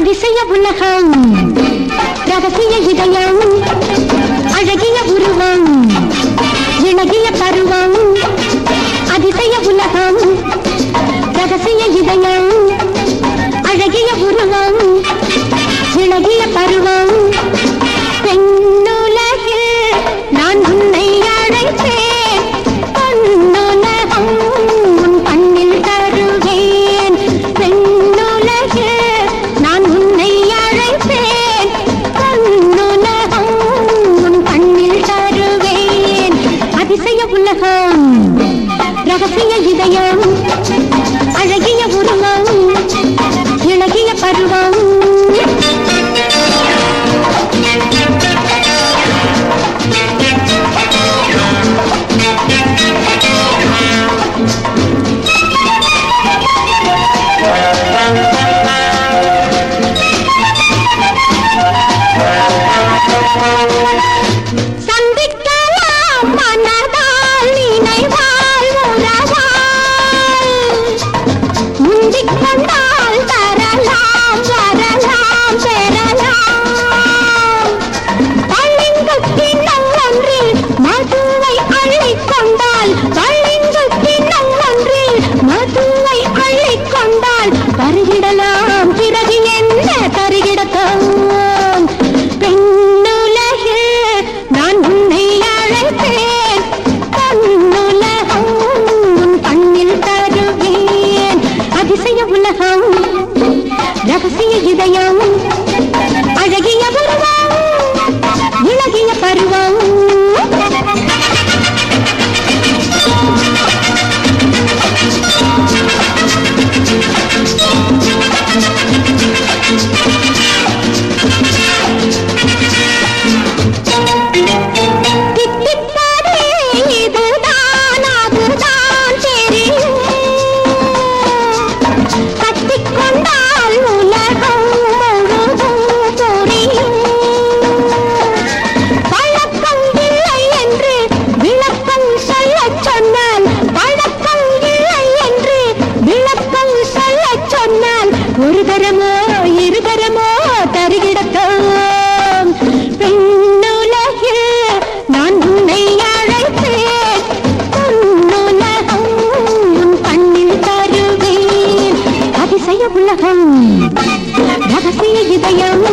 அதிசய உலகம் ரகசிய இதயம் அழகிய உருவம் இளகிய பருவம் அதிசய உலகம் ரகசிய இதயம் அழகிய உருவம் இளகிய பருவம் பெண்ணுலகில் நான் உன்னை அழைப்பேன் பொன்னுலகம் உன் கண்ணில் தருவேன் பெண்ணுலகில் நான் உன்னை அழைப்பேன் பொன்னுலகம் உன் கண்ணில் தருவேன் அதிசய உலகம் ரகசிய இதயம் அழகிய உருவம் இளகிய பருவம் சந்திக்கலாம் மனதால் நினைவால் உறவால் முந்திக் கொண்டால் தரலாம் வரலாம் பெறலாம் பளிங்கு கிண்ணம் ஒன்றில் மதுவை அள்ளிக் கொண்டால் பளிங்கு கிண்ணம் ஒன்றில் மதுவை அள்ளிக் கொண்டால் பருகிடலாம் பிறகு என்ன தருகிடத்தான் பெண்ணுலகில் நான் உன்னை அழைப்பேன் பொன்னுலகம் உன் கண்ணில் தருவேன் அதிசய உலகம் ரகசிய இதயம் அழகிய உருவம் இளகிய பருவம் ஒரு தரமோ இரு தரமோ தருகிடத்தான் பெண்ணுலகில் நான் உன்னை அழைப்பேன் பொன்னுலகம் உன் கண்ணில் தருவேன் அதிசய உலகம் ரகசிய இதயம்